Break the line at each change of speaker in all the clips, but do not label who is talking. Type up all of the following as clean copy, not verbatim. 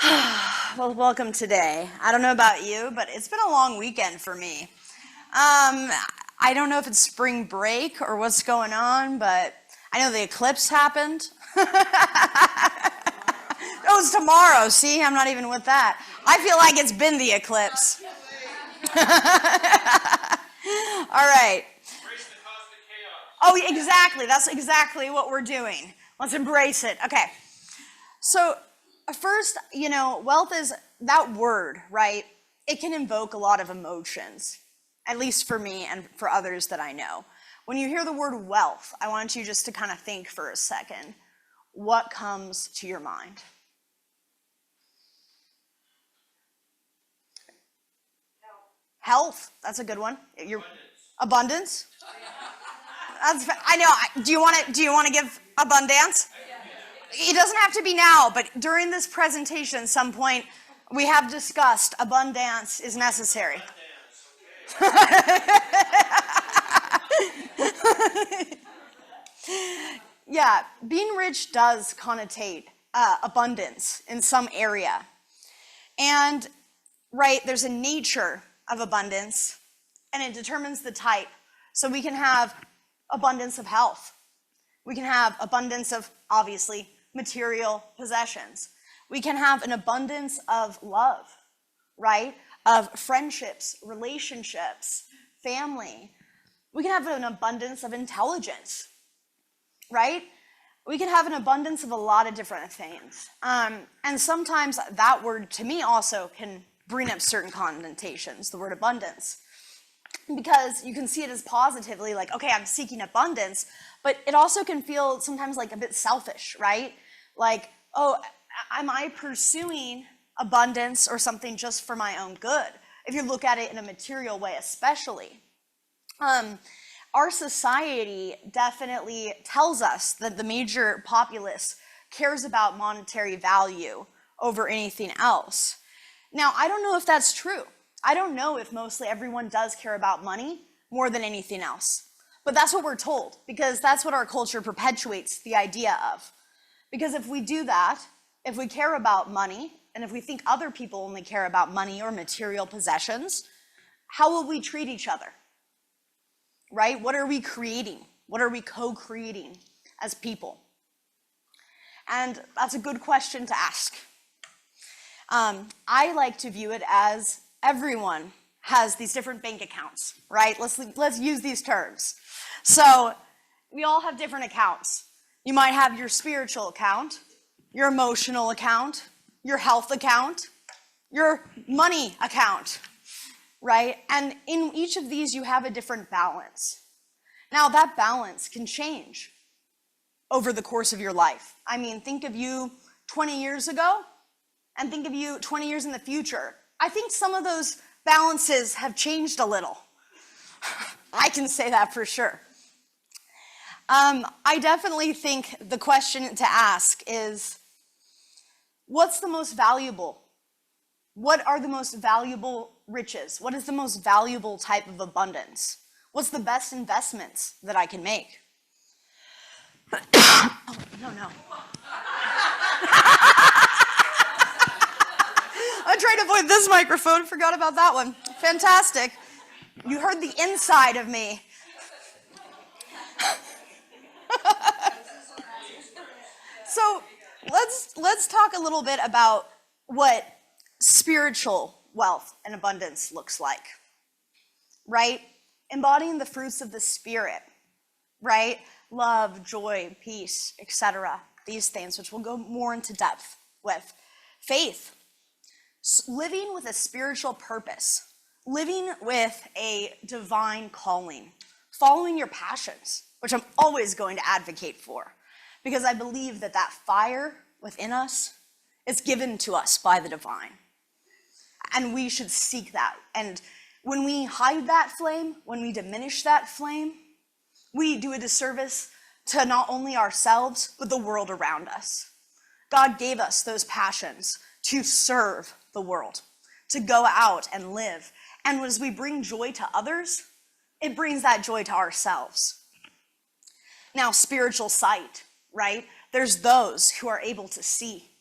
Well, welcome today. I don't know about you, but it's been a long weekend for me. I don't know if it's spring break or what's going on, but I know the eclipse happened. Oh, it's tomorrow. See, I'm not even with that. I feel like it's been the eclipse. All right.
Embrace the cosmic chaos.
Oh, exactly. That's exactly what we're doing. Let's embrace it. Okay. So, first, wealth is that word, right? It can invoke a lot of emotions, at least for me and for others that I know. When you hear the word wealth, I want you just to kind of think for a second. What comes to your mind? Health. That's a good one. Your abundance. I know. Do you want to give abundance? It doesn't have to be now, but during this presentation, at some point, we have discussed abundance is necessary. Yeah, being rich does connotate abundance in some area. And, right, there's a nature of abundance, and it determines the type. So we can have abundance of health. We can have abundance of, obviously, material possessions. We can have an abundance of love, right? Of friendships, relationships, family. We can have an abundance of intelligence, right? We can have an abundance of a lot of different things. And sometimes that word, to me, also can bring up certain connotations, the word abundance. Because you can see it as positively, like, okay, I'm seeking abundance, but it also can feel sometimes like a bit selfish, right? Like, oh, am I pursuing abundance or something just for my own good? If you look at it in a material way, especially. Our society definitely tells us that the major populace cares about monetary value over anything else. Now, I don't know if that's true. I don't know if mostly everyone does care about money more than anything else. But that's what we're told, because that's what our culture perpetuates the idea of. Because if we do that, if we care about money, and if we think other people only care about money or material possessions, how will we treat each other? Right? What are we creating? What are we co-creating as people? And that's a good question to ask. I like to view it as everyone has these different bank accounts, right? Let's use these terms. So we all have different accounts. You might have your spiritual account, your emotional account, your health account, your money account, right? And in each of these, you have a different balance. Now, that balance can change over the course of your life. I mean, think of you 20 years ago and think of you 20 years in the future. I think some of those balances have changed a little. I can say that for sure. I definitely think the question to ask is, what's the most valuable? What are the most valuable riches? What is the most valuable type of abundance? What's the best investments that I can make? Oh, no. I'm trying to avoid this microphone. Forgot about that one. Fantastic. You heard the inside of me. So let's talk a little bit about what spiritual wealth and abundance looks like, right? Embodying the fruits of the Spirit, right? Love, joy, peace, etc. These things, which we'll go more into depth with. Faith, living with a spiritual purpose, living with a divine calling, following your passions, which I'm always going to advocate for, because I believe that that fire within us is given to us by the divine. And we should seek that. And when we hide that flame, when we diminish that flame, we do a disservice to not only ourselves, but the world around us. God gave us those passions to serve the world, to go out and live. And as we bring joy to others, it brings that joy to ourselves. Now, spiritual sight, right? There's those who are able to see.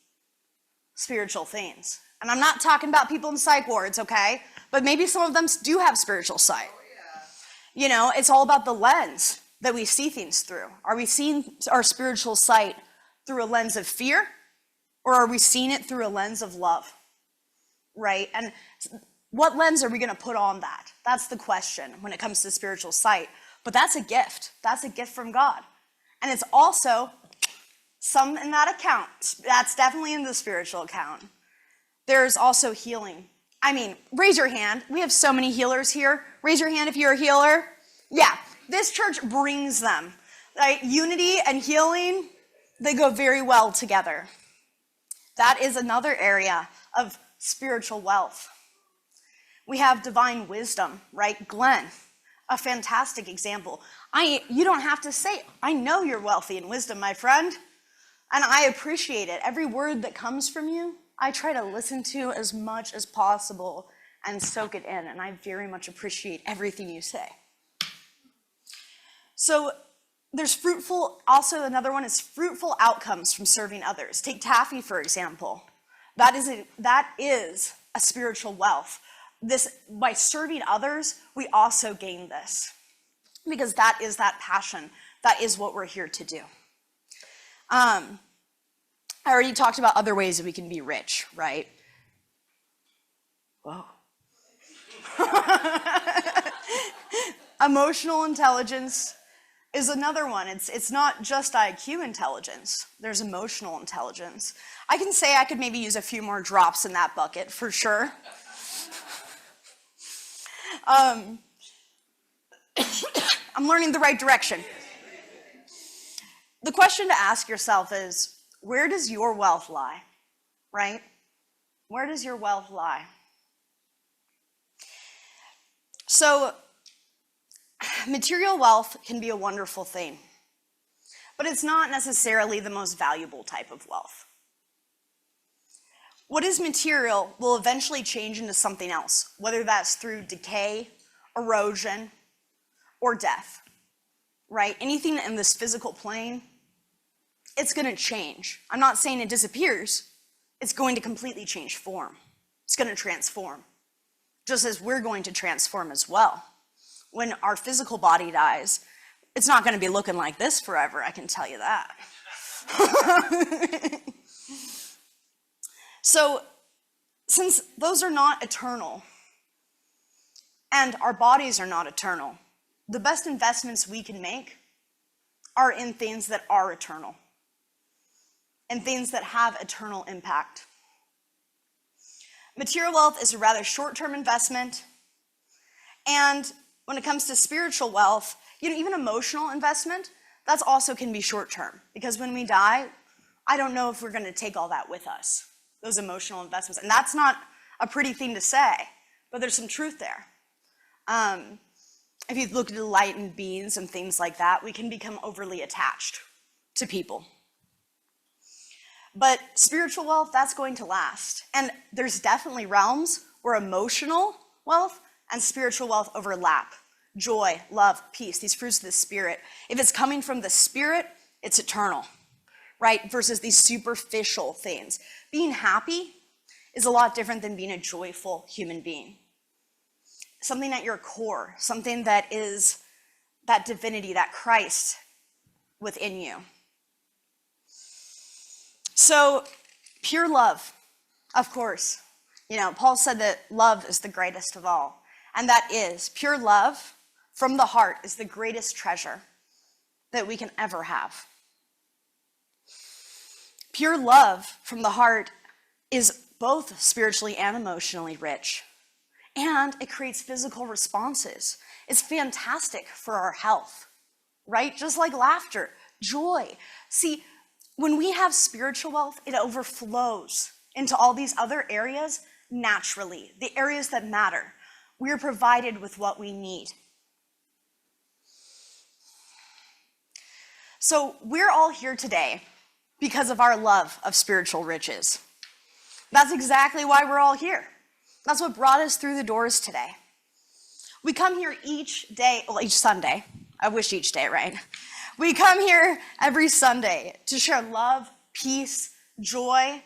spiritual things. And I'm not talking about people in psych wards, okay? But maybe some of them do have spiritual sight. You know, it's all about the lens that we see things through. Are we seeing our spiritual sight through a lens of fear, or are we seeing it through a lens of love, right? And what lens are we going to put on that? That's the question when it comes to spiritual sight. But that's a gift. That's a gift from God. And it's also some in that account. That's definitely in the spiritual account. There's also healing. I mean, raise your hand. We have so many healers here. Raise your hand if you're a healer. Yeah, this church brings them. Right? Unity and healing, they go very well together. That is another area of spiritual wealth. We have divine wisdom, right? Glenn, a fantastic example. You don't have to say it. I know you're wealthy in wisdom, my friend, and I appreciate it. Every word that comes from you, I try to listen to as much as possible and soak it in, and I very much appreciate everything you say. So there's also another one is fruitful outcomes from serving others. Take Taffy, for example. That is a spiritual wealth. By serving others, we also gain this, because that is that passion. That is what we're here to do. I already talked about other ways that we can be rich, right? Whoa. Emotional intelligence is another one. It's not just IQ intelligence. There's emotional intelligence. I can say I could maybe use a few more drops in that bucket for sure. I'm learning the right direction. The question to ask yourself is, where does your wealth lie, right? Where does your wealth lie? So, material wealth can be a wonderful thing, but it's not necessarily the most valuable type of wealth. What is material will eventually change into something else, whether that's through decay, erosion, or death, right? Anything in this physical plane, it's going to change. I'm not saying it disappears. It's going to completely change form. It's going to transform, just as we're going to transform as well. When our physical body dies, it's not going to be looking like this forever, I can tell you that. So, since those are not eternal, and our bodies are not eternal, the best investments we can make are in things that are eternal, and things that have eternal impact. Material wealth is a rather short-term investment, and when it comes to spiritual wealth, even emotional investment, that's also can be short-term, because when we die, I don't know if we're going to take all that with us, those emotional investments. And that's not a pretty thing to say, but there's some truth there. If you look at enlightened beings and things like that, we can become overly attached to people. But spiritual wealth, that's going to last. And there's definitely realms where emotional wealth and spiritual wealth overlap. Joy, love, peace, these fruits of the Spirit. If it's coming from the Spirit, it's eternal, right? Versus these superficial things. Being happy is a lot different than being a joyful human being. Something at your core, something that is that divinity, that Christ within you. So, pure love, of course. Paul said that love is the greatest of all. And that is, pure love from the heart is the greatest treasure that we can ever have. Pure love from the heart is both spiritually and emotionally rich. And it creates physical responses. It's fantastic for our health, right? Just like laughter, joy. See, when we have spiritual wealth, it overflows into all these other areas naturally, the areas that matter. We are provided with what we need. So we're all here today because of our love of spiritual riches. That's exactly why we're all here. That's what brought us through the doors today. We come here each Sunday. I wish each day, right? We come here every Sunday to share love, peace, joy,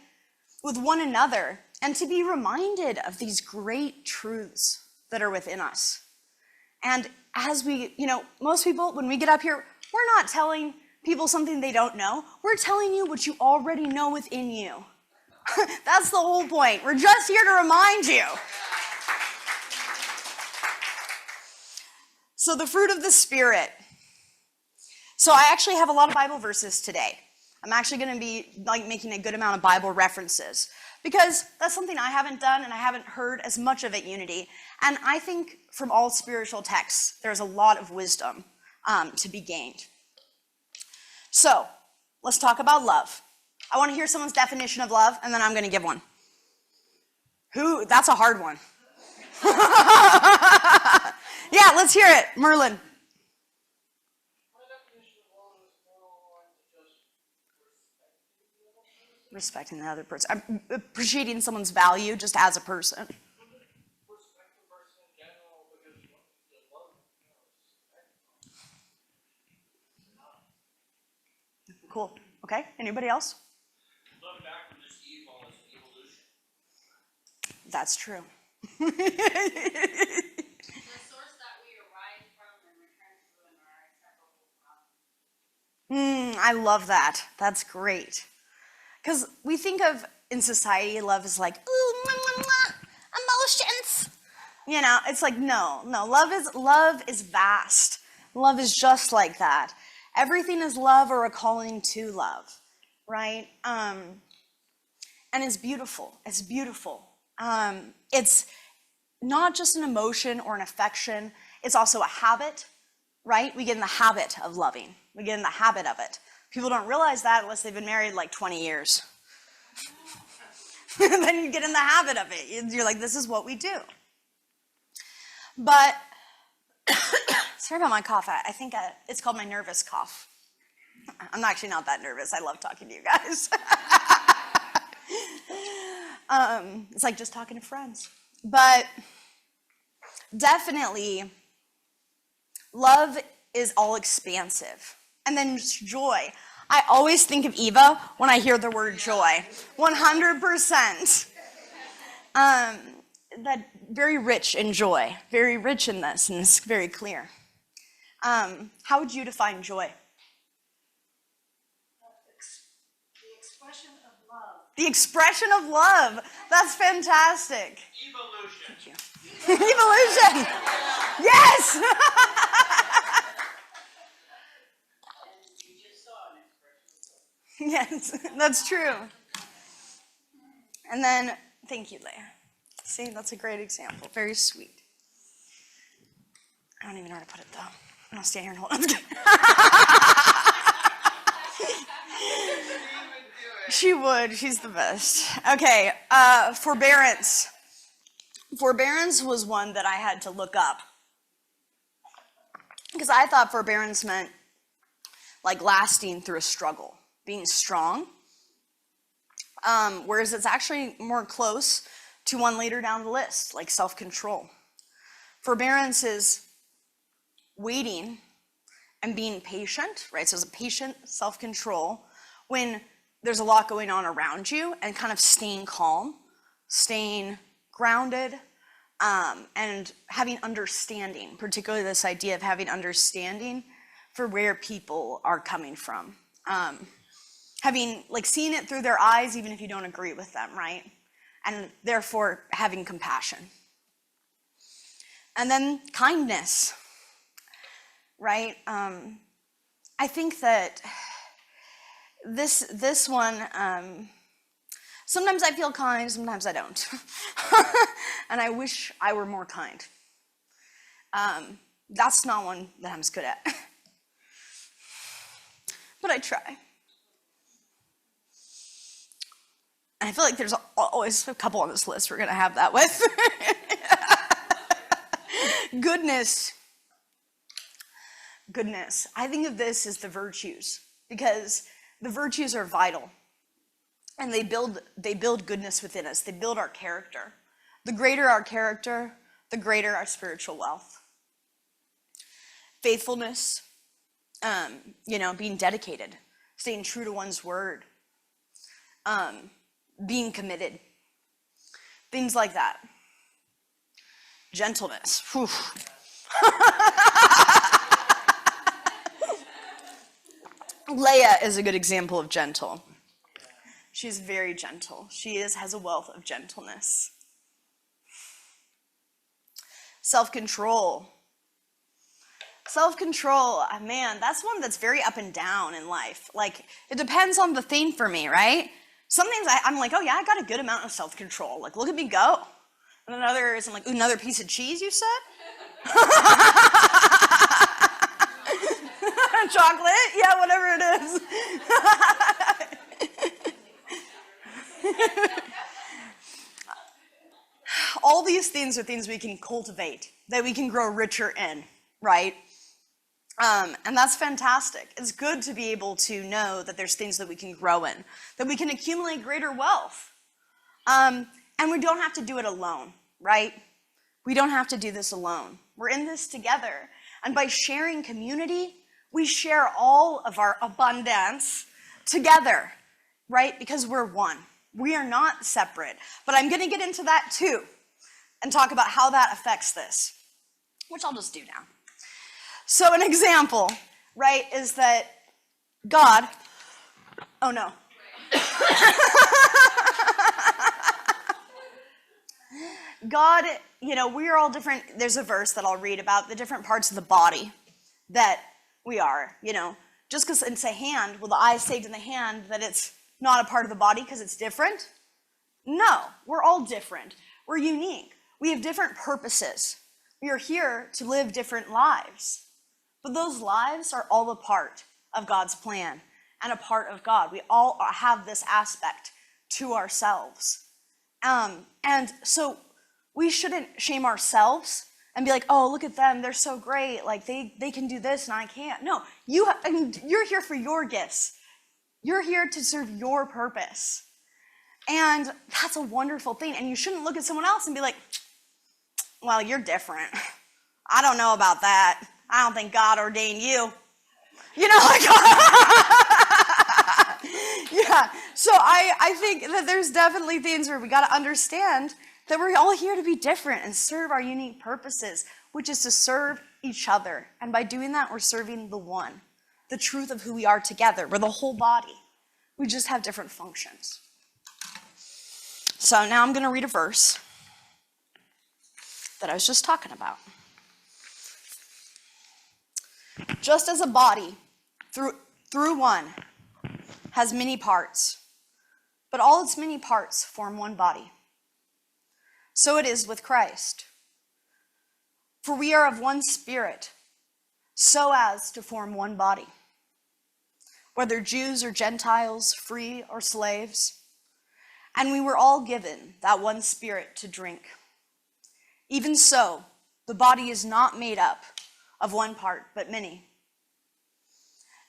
with one another, and to be reminded of these great truths that are within us. And as we, most people, when we get up here, we're not telling people something they don't know. We're telling you what you already know within you. That's the whole point. We're just here to remind you. So the fruit of the Spirit. So I actually have a lot of Bible verses today. I'm actually going to be making a good amount of Bible references because that's something I haven't done and I haven't heard as much of at Unity. And I think from all spiritual texts, there's a lot of wisdom to be gained. So let's talk about love. I want to hear someone's definition of love, and then I'm going to give one. That's a hard one. Yeah, let's hear it. Merlin.
My definition of love is more aligned to just
Respecting the other person. Appreciating someone's value just as a person.
respect the person in general because you love respect.
Cool. Okay, anybody else?
Love back from just evil is evolution.
That's true.
The source that we arise from and return to and are inseparable from.
I love that. That's great. Because we think of, in society, love is like, ooh, mwah, mwah, mwah, emotions. It's like, no, love is vast. Love is just like that. Everything is love or a calling to love, right? And it's beautiful. It's beautiful. It's not just an emotion or an affection. It's also a habit, right? We get in the habit of loving. We get in the habit of it. People don't realize that unless they've been married like 20 years. Then you get in the habit of it. You're like, this is what we do. But, sorry about my cough. I think it's called my nervous cough. I'm actually not that nervous. I love talking to you guys. It's like just talking to friends. But definitely, love is all expansive. And then joy. I always think of Eva when I hear the word joy. 100%. That very rich in joy. Very rich in this, and it's very clear. How would you define joy?
The expression of love.
The expression of love. That's fantastic.
Evolution.
Evolution. Yes.
And you just saw an expression of love.
Yes, that's true. And then, thank you, Leah. See, that's a great example. Very sweet. I don't even know how to put it, though. I'm going to stand here and hold on. She would. She's the best. Okay, forbearance. Forbearance was one that I had to look up. Because I thought forbearance meant like lasting through a struggle, being strong. Whereas it's actually more close to one later down the list, like self-control. Forbearance is waiting and being patient, right? So it's a patient self-control when there's a lot going on around you and kind of staying calm, staying grounded, and having understanding, particularly this idea of having understanding for where people are coming from. Having, like, seeing it through their eyes, even if you don't agree with them, right? And therefore having compassion. And then kindness, right? I think that this one, sometimes I feel kind, sometimes I don't. And I wish I were more kind. That's not one that I'm as good at. But I try. And I feel like there's always a couple on this list we're going to have that with. Goodness. Goodness. I think of this as the virtues, because the virtues are vital. And they build goodness within us. They build our character. The greater our character, the greater our spiritual wealth. Faithfulness, being dedicated, staying true to one's word. being committed, things like that. Gentleness. Whew. Leia is a good example of gentle. She's very gentle. She has a wealth of gentleness. Self-control. Self-control, man, that's one that's very up and down in life. Like, it depends on the thing for me, right? Some things I'm like, oh yeah, I got a good amount of self-control. Like, look at me go. And then others, I'm like, ooh, another piece of cheese, you said? Chocolate? Yeah, whatever it is. All these things are things we can cultivate, that we can grow richer in, right? And that's fantastic. It's good to be able to know that there's things that we can grow in, that we can accumulate greater wealth. And we don't have to do it alone, right? We don't have to do this alone. We're in this together. And by sharing community, we share all of our abundance together, right? Because we're one. We are not separate. But I'm going to get into that too and talk about how that affects this, which I'll just do now. So an example, right, is that God, oh no. God, we are all different. There's a verse that I'll read about the different parts of the body that we are, Just because it's a hand, will the eye say to the hand that it's not a part of the body because it's different? No, we're all different. We're unique. We have different purposes. We are here to live different lives. But those lives are all a part of God's plan and a part of God. We all have this aspect to ourselves. And so we shouldn't shame ourselves and be like, oh, look at them, they're so great, like they can do this and I can't. No, you're here for your gifts. You're here to serve your purpose. And that's a wonderful thing. And you shouldn't look at someone else and be like, well, you're different. I don't know about that. I don't think God ordained you. Yeah. So I think that there's definitely things where we got to understand that we're all here to be different and serve our unique purposes, which is to serve each other. And by doing that, we're serving the one, the truth of who we are together. We're the whole body. We just have different functions. So now I'm going to read a verse that I was just talking about. Just as a body, through one, has many parts, but all its many parts form one body. So it is with Christ. For we are of one spirit, so as to form one body. Whether Jews or Gentiles, free or slaves, and we were all given that one spirit to drink. Even so, the body is not made up of one part, but many.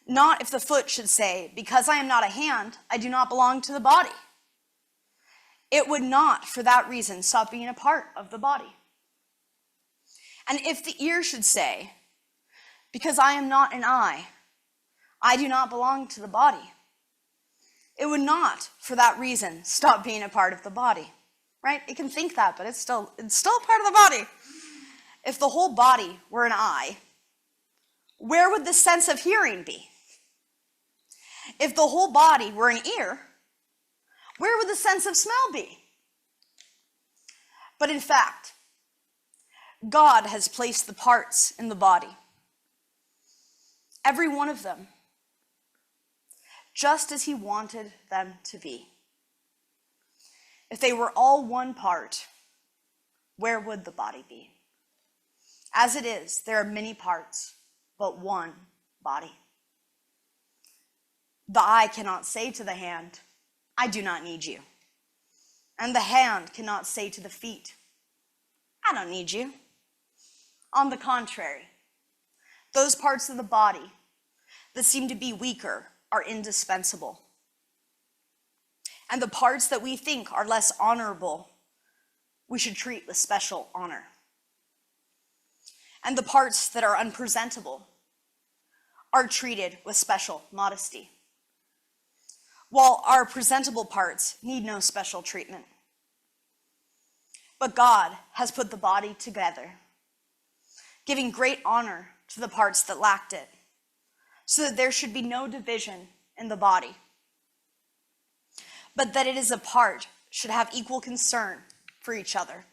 Not if the foot should say, because I am not a hand, I do not belong to the body. It would not, for that reason, stop being a part of the body. And if the ear should say, because I am not an eye, I do not belong to the body. It would not, for that reason, stop being a part of the body. Right? It can think that, but it's still a part of the body. If the whole body were an eye, where would the sense of hearing be? If the whole body were an ear, where would the sense of smell be? But in fact, God has placed the parts in the body, every one of them, just as he wanted them to be. If they were all one part, where would the body be? As it is, there are many parts, but one body. The eye cannot say to the hand, I do not need you. And the hand cannot say to the feet, I don't need you. On the contrary, those parts of the body that seem to be weaker are indispensable. And the parts that we think are less honorable, we should treat with special honor. And the parts that are unpresentable are treated with special modesty. while our presentable parts need no special treatment. But God has put the body together, giving great honor to the parts that lacked it, so that there should be no division in the body, but that it as a part should have equal concern for each other.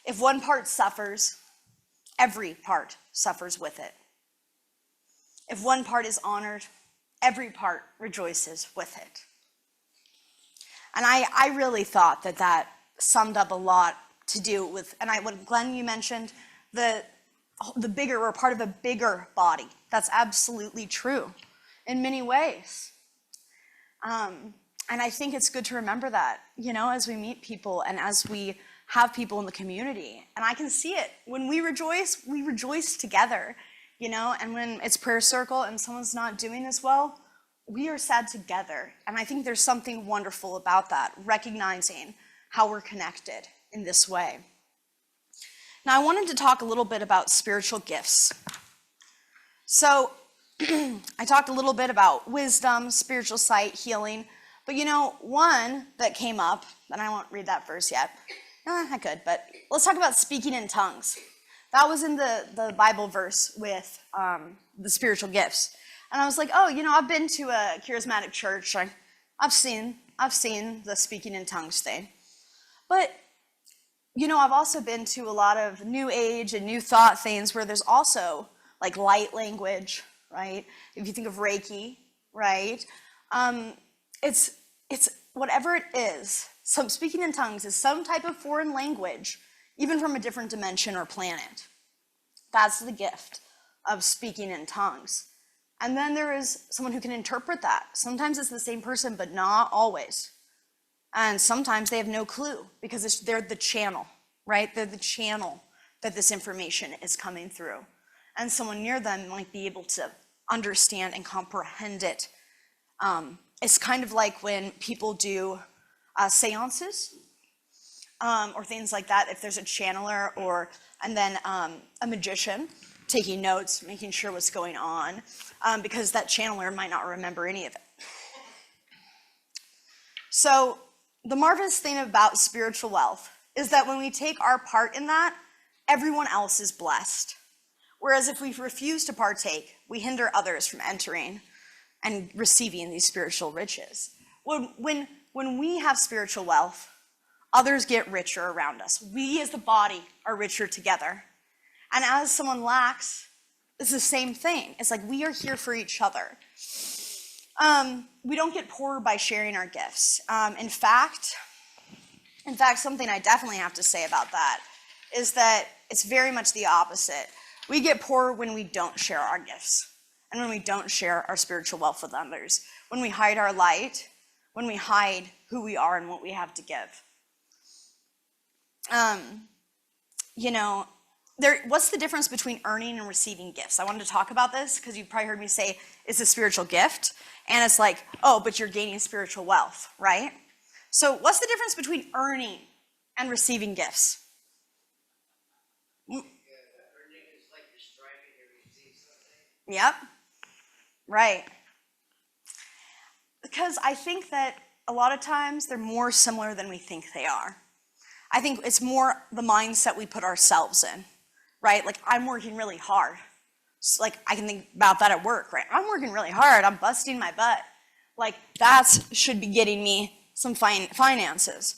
If one part suffers, every part suffers with it. If one part is honored, every part rejoices with it. And I really thought that summed up a lot to do with, and what Glenn, you mentioned, the bigger, we're part of a bigger body. That's absolutely true in many ways. And I think it's good to remember that, as we meet people and as we have people in the community. And I can see it. When we rejoice together, and when it's prayer circle and someone's not doing as well, we are sad together. And I think there's something wonderful about that, recognizing how we're connected in this way. Now, I wanted to talk a little bit about spiritual gifts. So I talked a little bit about wisdom, spiritual sight, healing. But one that came up, and I won't read that verse yet. I could, but let's talk about speaking in tongues. That was in the Bible verse with the spiritual gifts. And I was like, I've been to a charismatic church. I've seen the speaking in tongues thing. But, I've also been to a lot of new age and new thought things where there's also like light language, right? If you think of Reiki, right? It's whatever it is. Some speaking in tongues is some type of foreign language, even from a different dimension or planet. That's the gift of speaking in tongues. And then there is someone who can interpret that. Sometimes it's the same person, but not always. And sometimes they have no clue because they're the channel, right? They're the channel that this information is coming through. And someone near them might be able to understand and comprehend it. It's kind of like when people do seances or things like that. If there's a channeler and then a magician taking notes, making sure what's going on, because that channeler might not remember any of it. So the marvelous thing about spiritual wealth is that when we take our part in that, everyone else is blessed. Whereas if we refuse to partake, we hinder others from entering and receiving these spiritual riches. When we have spiritual wealth, others get richer around us. We as the body are richer together. And as someone lacks, it's the same thing. It's like we are here for each other. We don't get poorer by sharing our gifts. In fact, something I definitely have to say about that is that it's very much the opposite. We get poorer when we don't share our gifts and when we don't share our spiritual wealth with others, when we hide our light, when we hide who we are and what we have to give. What's the difference between earning and receiving gifts? I wanted to talk about this because you've probably heard me say it's a spiritual gift. And it's like, but you're gaining spiritual wealth, right? So what's the difference between earning and receiving gifts?
Earning is like you're striving to receive something.
Yep, right. Because I think that a lot of times they're more similar than we think they are. I think it's more the mindset we put ourselves in, right? Like, I'm working really hard. So, like, I can think about that at work, right? I'm working really hard. I'm busting my butt. Like, that should be getting me some finances.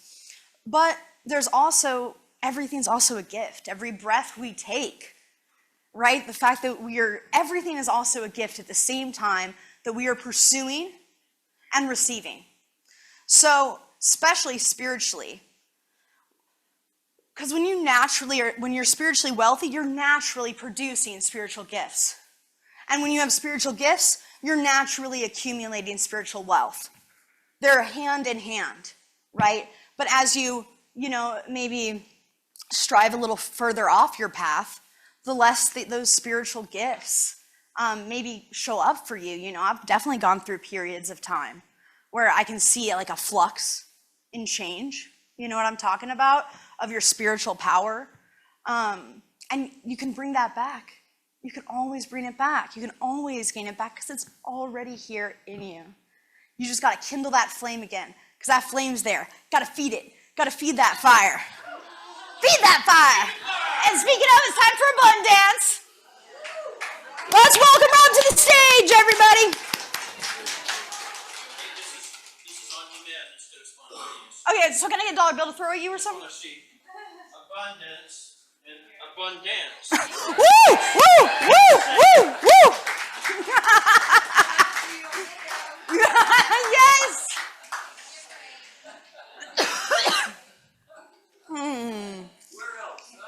But there's also, everything's also a gift. Every breath we take, right? The fact that everything is also a gift at the same time that we are pursuing and receiving. So, especially spiritually, because when you're spiritually wealthy, you're naturally producing spiritual gifts. And when you have spiritual gifts, you're naturally accumulating spiritual wealth. They're hand in hand, right? But as you maybe strive a little further off your path, the less those spiritual gifts maybe show up for you. I've definitely gone through periods of time where I can see like a flux in change. You know what I'm talking about? Of your spiritual power. And you can bring that back. You can always bring it back. You can always gain it back because it's already here in you. You just got to kindle that flame again, because that flame's there. Got to feed it. Got to feed that fire. Feed that fire. And speaking of, it's time for a bun dance. Let's welcome Rob to the stage, everybody.
This is on demand instead of spontaneous.
Okay, so can I get a dollar bill to throw at you or
I
something?
want to see abundance and abundance.
Woo! Woo! Woo! Woo! Woo! Yes!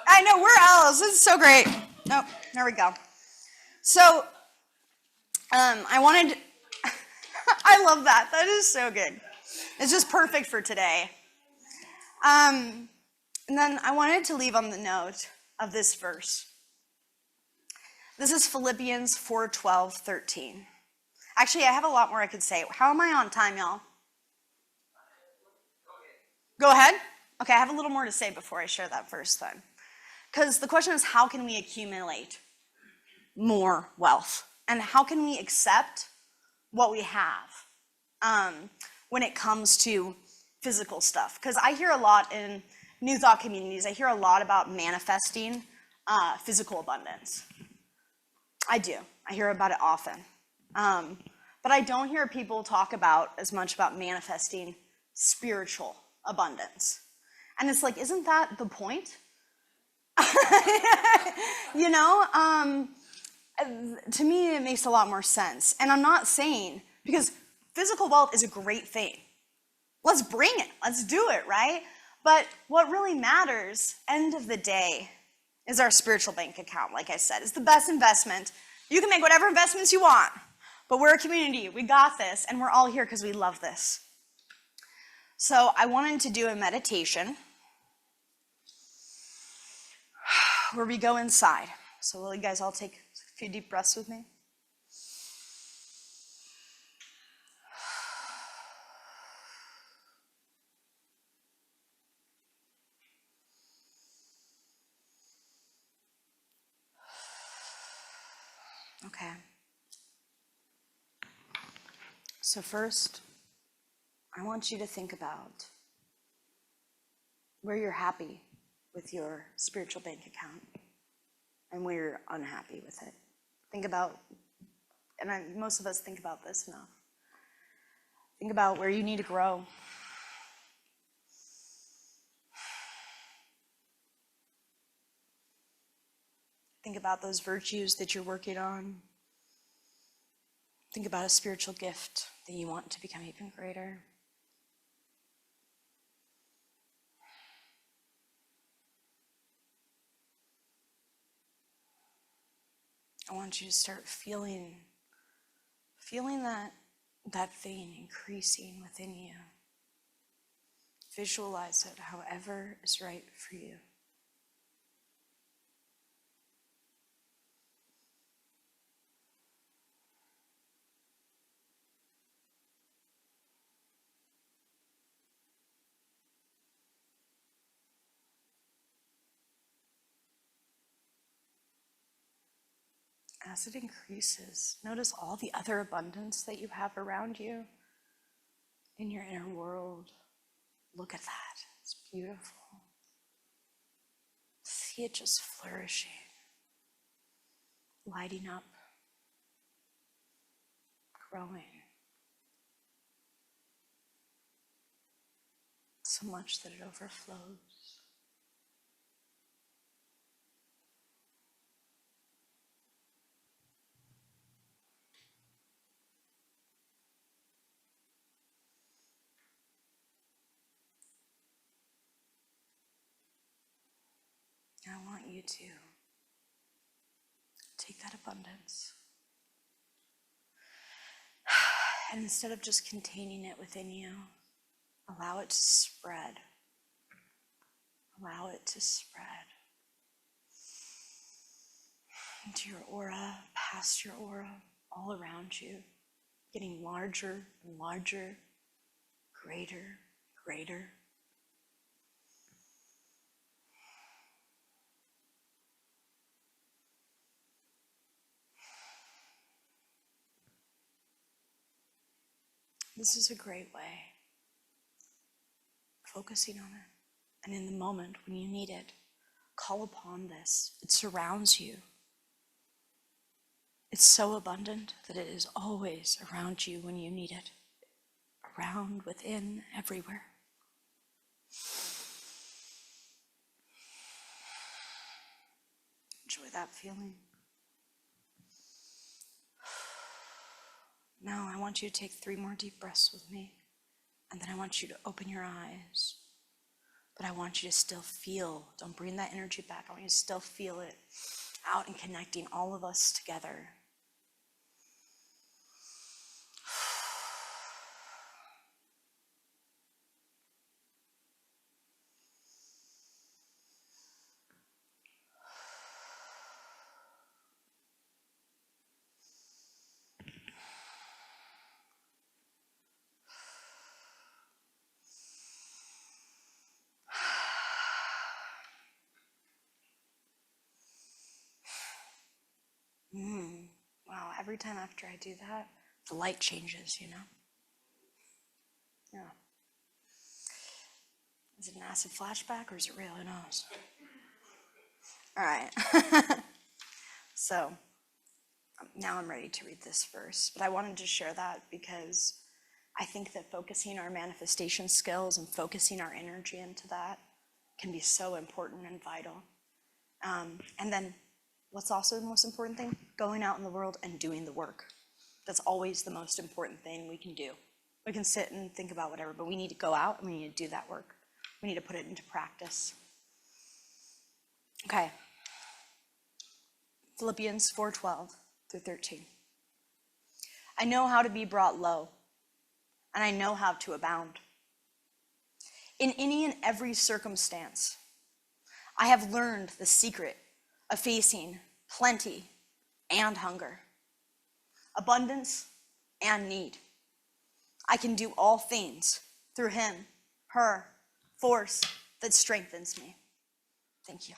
I know, where else? This is so great. Nope, there we go. So, I wanted, I love that. That is so good. It's just perfect for today. And then I wanted to leave on the note of this verse. This is Philippians 4:12-13. Actually, I have a lot more I could say. How am I on time, y'all? Go ahead. Okay, I have a little more to say before I share that verse then. Because the question is, how can we accumulate more wealth? And how can we accept what we have when it comes to physical stuff? Because I hear a lot in New Thought communities, I hear a lot about manifesting physical abundance. I do. I hear about it often. But I don't hear people talk about as much about manifesting spiritual abundance. And it's like, isn't that the point? You know, to me, it makes a lot more sense. And I'm not saying, because physical wealth is a great thing. Let's bring it. Let's do it, right? But what really matters, end of the day, is our spiritual bank account, like I said. It's the best investment. You can make whatever investments you want, but we're a community. We got this, and we're all here because we love this. So I wanted to do a meditation where we go inside. So will you guys all take a few deep breaths with me? Okay. So first, I want you to think about where you're happy with your spiritual bank account and where you're unhappy with it. Think about, and most of us think about this enough. Think about where you need to grow. Think about those virtues that you're working on. Think about a spiritual gift that you want to become even greater. I want you to start feeling that thing increasing within you. Visualize it however is right for you. As it increases, notice all the other abundance that you have around you in your inner world. Look at that. It's beautiful. See it just flourishing, lighting up, growing. So much that it overflows. I want you to take that abundance and instead of just containing it within you, allow it to spread. Allow it to spread into your aura, past your aura, all around you, getting larger and larger, greater, greater. This is a great way. Focusing on it. And in the moment when you need it, call upon this. It surrounds you. It's so abundant that it is always around you when you need it. Around, within, everywhere. Enjoy that feeling. Now I want you to take 3 more deep breaths with me. And then I want you to open your eyes. But I want you to still feel, don't bring that energy back. I want you to still feel it out and connecting all of us together. Wow, every time after I do that, the light changes, you know? Yeah. Is it an acid flashback or is it real? Who knows? All right. So now I'm ready to read this verse, but I wanted to share that because I think that focusing our manifestation skills and focusing our energy into that can be so important and vital. And then what's also the most important thing? Going out in the world and doing the work. That's always the most important thing we can do. We can sit and think about whatever, but we need to go out and we need to do that work. We need to put it into practice. Okay. Philippians 4:12-13. I know how to be brought low, and I know how to abound. In any and every circumstance, I have learned the secret of facing plenty and hunger, abundance and need. I can do all things through him, her, force that strengthens me. Thank you.